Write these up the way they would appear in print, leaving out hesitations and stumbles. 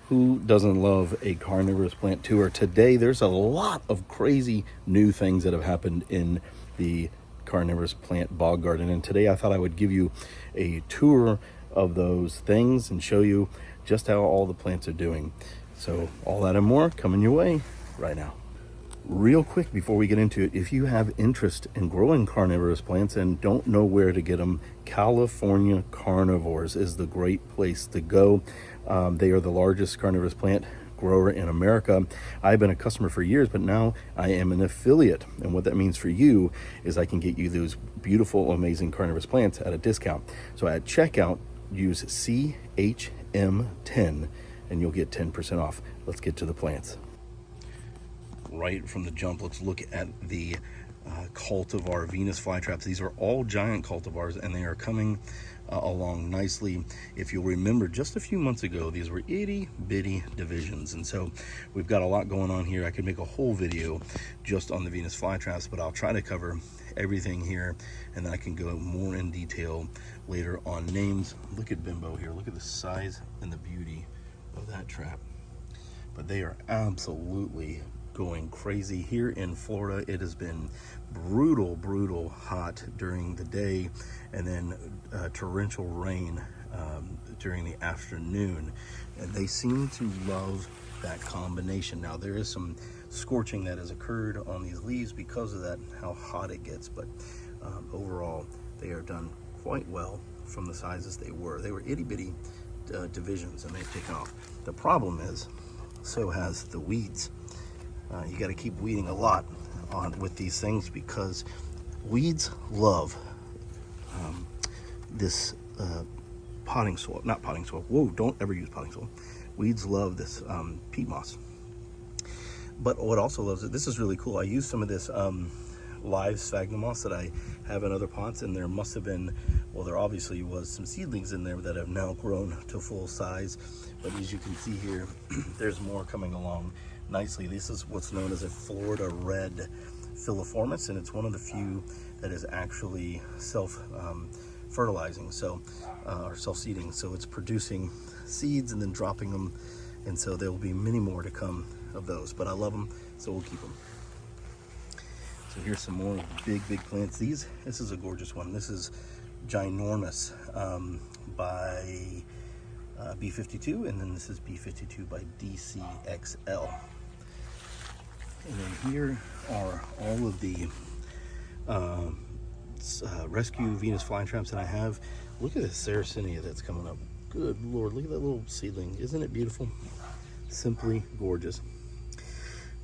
Who doesn't love a carnivorous plant tour? Today, there's a lot of crazy new things that have happened in the carnivorous plant bog garden. And today I thought I would give you a tour of those things and show you just how all the plants are doing. So all that and more coming your way right now. Real quick before we get into it, if you have interest in growing carnivorous plants and don't know where to get them, California Carnivores is the great place to go. They are the largest carnivorous plant grower in America. I've been a customer for years, but now I am an affiliate. And what that means for you is I can get you those beautiful, amazing carnivorous plants at a discount. So at checkout, use CHM10 and you'll get 10% off. Let's get to the plants. Right from the jump, let's look at the cultivar Venus flytraps. These are all giant cultivars and they are coming along nicely. If you'll remember, just a few months ago, these were itty bitty divisions. And so we've got a lot going on here. I could make a whole video just on the Venus flytraps, but I'll try to cover everything here and then I can go more in detail later on names. Look at Bimbo here. Look at the size and the beauty of that trap. But they are absolutely going crazy. Here in Florida, it has been brutal hot during the day and then torrential rain during the afternoon, and they seem to love that combination. Now there is some scorching that has occurred on these leaves because of that, how hot it gets, but overall they are done quite well from the sizes they were. They were itty-bitty divisions and they've taken off. The problem is, so has the weeds. You got to keep weeding a lot with these things because weeds love this potting soil. Not potting soil. Whoa, don't ever use potting soil. Weeds love this peat moss. But what also loves it, this is really cool. I used some of this live sphagnum moss that I have in other pots, and there must have been, well, there obviously was some seedlings in there that have now grown to full size. But as you can see here, there's more coming along nicely. This is what's known as a Florida red filiformis, and it's one of the few that is actually self-fertilizing, or self-seeding. So it's producing seeds and then dropping them, and so there will be many more to come of those. But I love them, so we'll keep them. So here's some more big plants. This is a gorgeous one. This is ginormous by B52, and then this is B52 by DCXL. And then here are all of the rescue Venus flytraps that I have. Look at this Sarracenia that's coming up. Good Lord, look at that little seedling. Isn't it beautiful? Simply gorgeous.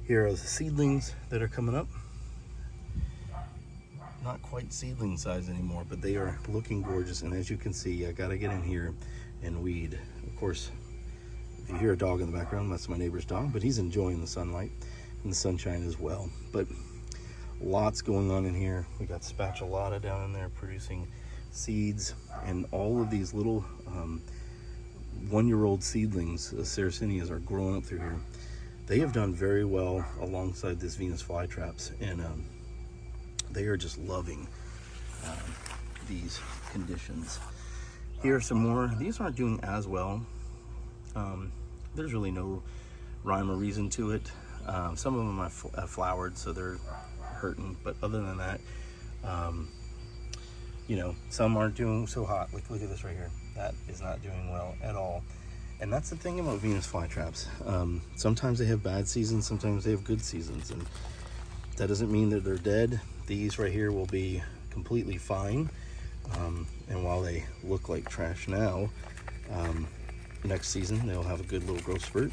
Here are the seedlings that are coming up. Not quite seedling size anymore, but they are looking gorgeous. And as you can see, I gotta get in here and weed. Of course, if you hear a dog in the background, that's my neighbor's dog, but he's enjoying the sunlight and the sunshine as well. But lots going on in here. We got spatulata down in there producing seeds, and all of these little one-year-old seedlings, Sarracenias, are growing up through here. They have done very well alongside this Venus flytraps, and they are just loving these conditions. Here are some more. These aren't doing as well. There's really no rhyme or reason to it. Some of them have flowered, so they're hurting, but other than that, you know, some aren't doing so hot. Look at this right here. That is not doing well at all. And that's the thing about Venus flytraps. Sometimes they have bad seasons, sometimes they have good seasons, and that doesn't mean that they're dead. These right here will be completely fine. And while they look like trash now, next season they'll have a good little growth spurt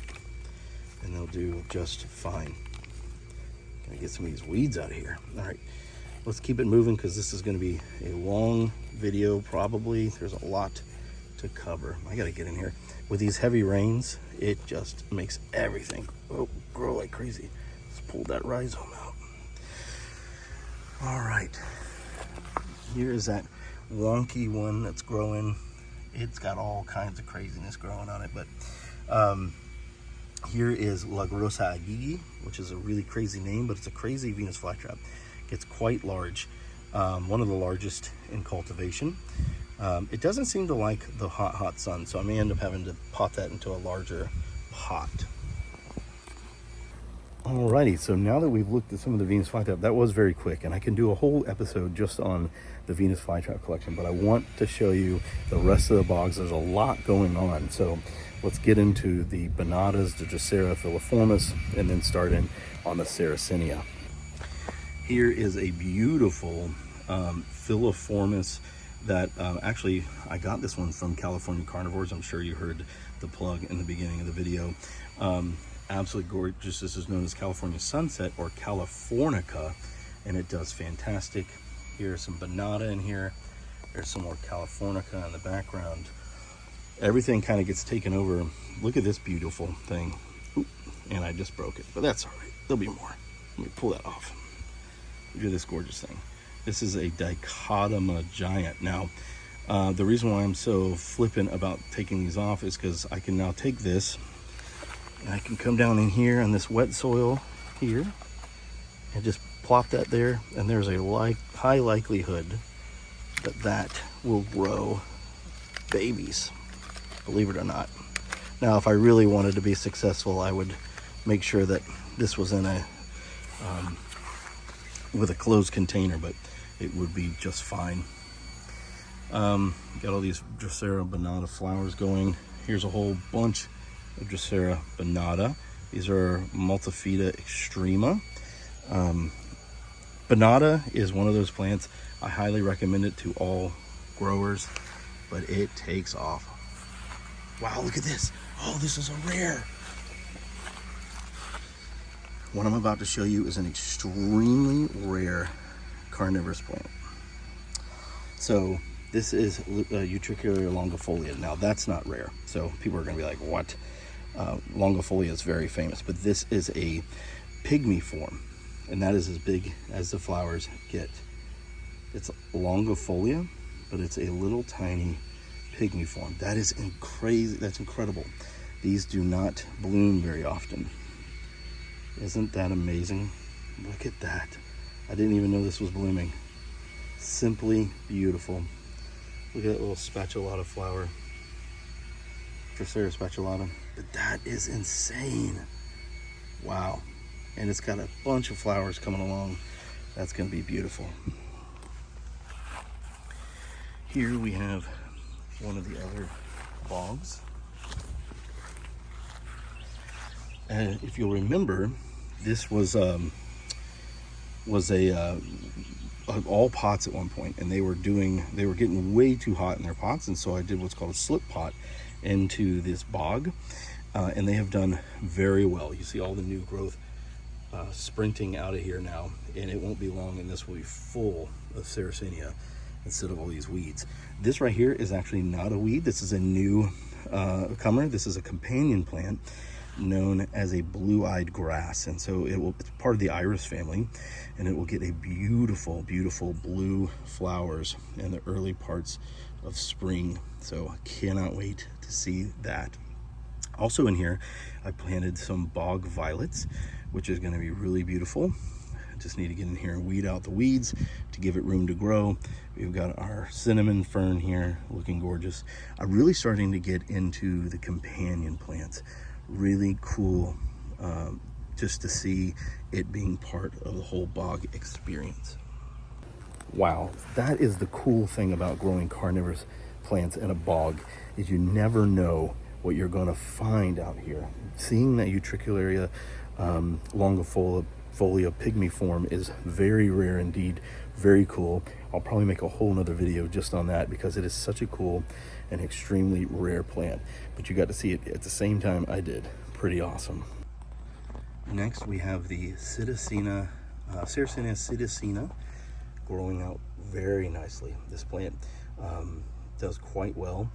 and they'll do just fine. Gonna get some of these weeds out of here. All right, let's keep it moving because this is going to be a long video probably. There's a lot to cover. I gotta get in here. With these heavy rains, it just makes everything grow like crazy. Let's pull that rhizome out. All right, here is that wonky one that's growing. It's got all kinds of craziness growing on it, but here is La Grossa Agigi, which is a really crazy name, but it's a crazy Venus flytrap. Gets quite large, one of the largest in cultivation. It doesn't seem to like the hot sun, so I may end up having to pot that into a larger hot. Alrighty, so now that we've looked at some of the Venus flytrap, that was very quick, and I can do a whole episode just on the Venus flytrap collection, but I want to show you the rest of the bogs. There's a lot going on, so let's get into the Bonatas, the Drosera filiformis, and then start in on the Sarracenia. Here is a beautiful filiformis that actually I got this one from California Carnivores. I'm sure you heard the plug in the beginning of the video. Absolutely gorgeous. This is known as California Sunset or Californica, and it does fantastic. Here's some Bonata in here. There's some more Californica in the background. Everything kind of gets taken over. Look at this beautiful thing. Oop, and I just broke it, but that's all right. There'll be more. Let me pull that off. Look at this gorgeous thing. This is a Dichotoma giant. Now, the reason why I'm so flippant about taking these off is because I can now take this and I can come down in here on this wet soil here and just plop that there, and there's a high likelihood that that will grow babies, believe it or not. Now, if I really wanted to be successful, I would make sure that this was in a with a closed container, but it would be just fine. Got all these Drosera Bonata flowers going. Here's a whole bunch of Drosera Bonata. These are Multifida extrema. Bonata is one of those plants. I highly recommend it to all growers, but it takes off. Wow, look at this. Oh, this is a rare. What I'm about to show you is an extremely rare carnivorous plant. So this is Utricularia longifolia. Now that's not rare. So people are gonna be like, what? Longifolia is very famous, but this is a pygmy form, and that is as big as the flowers get. It's longifolia, but it's a little tiny pygmy form. That is crazy. That's incredible. These do not bloom very often. Isn't that amazing? Look at that. I didn't even know this was blooming. Simply beautiful. Look at that little spatulata flower. Drosera spatulata. But that is insane. Wow. And it's got a bunch of flowers coming along. That's going to be beautiful. Here we have one of the other bogs. And if you'll remember, this was all pots at one point, and they were getting way too hot in their pots, and so I did what's called a slip pot into this bog, and they have done very well. You see all the new growth sprinting out of here now, and it won't be long and this will be full of Sarracenia instead of all these weeds. This right here is actually not a weed. This is a new comer. This is a companion plant known as a blue-eyed grass, and so it's part of the iris family, and it will get a beautiful blue flowers in the early parts of spring. So I cannot wait to see that. Also in here I planted some bog violets, which is going to be really beautiful. I just need to get in here and weed out the weeds to give it room to grow. We've got our cinnamon fern here looking gorgeous. I'm really starting to get into the companion plants. Really cool just to see it being part of the whole bog experience. Wow, that is the cool thing about growing carnivorous plants in a bog, is you never know what you're going to find out here. Seeing that Utricularia longifolia pygmy form is very rare indeed, very cool. I'll probably make a whole nother video just on that because it is such a cool and extremely rare plant, but you got to see it at the same time I did. Pretty awesome. Next we have the Sarracenia psittacina growing out very nicely. This plant does quite well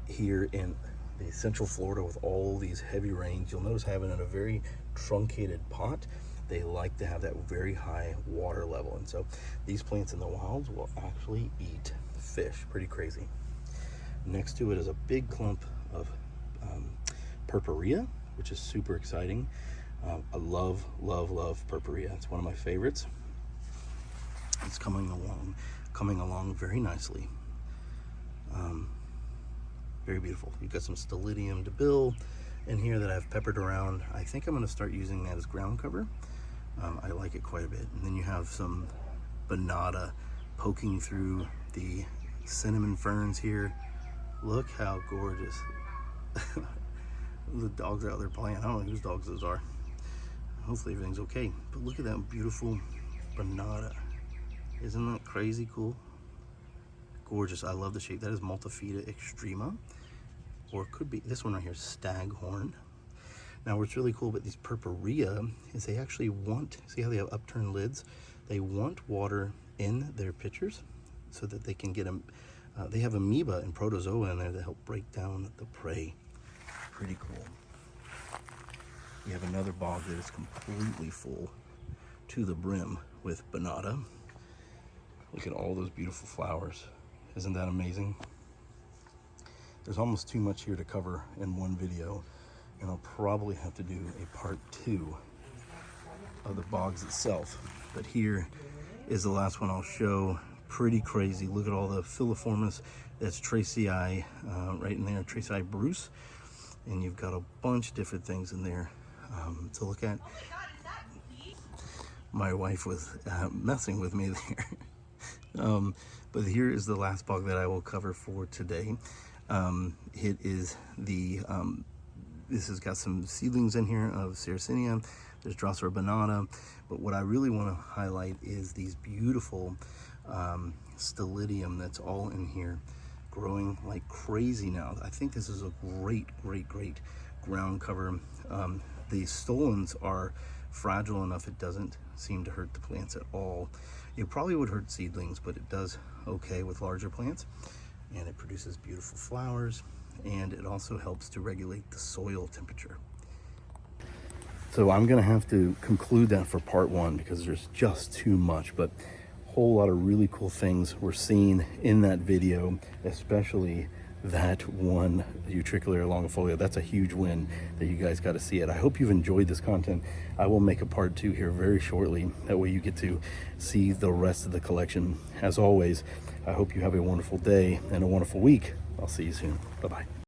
here in the central Florida with all these heavy rains. You'll notice having in a very truncated pot, they like to have that very high water level, and so these plants in the wilds will actually eat fish. Pretty crazy. Next to it is a big clump of purpurea, which is super exciting. I love purpurea. It's one of my favorites. It's coming along very nicely. Very beautiful. You've got some Stelidium debil, in here that I've peppered around. I think I'm going to start using that as ground cover. I like it quite a bit. And then you have some bonata poking through the cinnamon ferns here. Look how gorgeous. The dogs are out there playing. I don't know whose dogs those are. Hopefully everything's okay. But look at that beautiful bonata. Isn't that crazy cool? Gorgeous. I love the shape. That is Multifida extrema. Or it could be this one right here, staghorn. Now what's really cool about these purpurea is they actually want, see how they have upturned lids? They want water in their pitchers so that they can get them. They have amoeba and protozoa in there that help break down the prey. Pretty cool. We have another bog that is completely full to the brim with bonata. Look at all those beautiful flowers. Isn't that amazing? There's almost too much here to cover in one video, and I'll probably have to do a part 2 of the bogs itself. But here is the last one I'll show. Pretty crazy. Look at all the filiformis. That's Tracii right in there, Tracii Bruce. And you've got a bunch of different things in there to look at. My wife was messing with me there. But here is the last bog that I will cover for today. It is the, this has got some seedlings in here of Sarracenia. There's Drosera bonata. But what I really want to highlight is these beautiful Stelidium that's all in here, growing like crazy now. I think this is a great ground cover. The stolons are fragile enough it doesn't seem to hurt the plants at all. It probably would hurt seedlings, but it does okay with larger plants, and it produces beautiful flowers, and it also helps to regulate the soil temperature. So I'm gonna have to conclude that for part 1 because there's just too much, but a whole lot of really cool things were seen in that video, especially that one Utricularia longifolia. That's a huge win that you guys got to see it. I hope you've enjoyed this content. I will make a part 2 here very shortly. That way you get to see the rest of the collection. As always, I hope you have a wonderful day and a wonderful week. I'll see you soon. Bye-bye.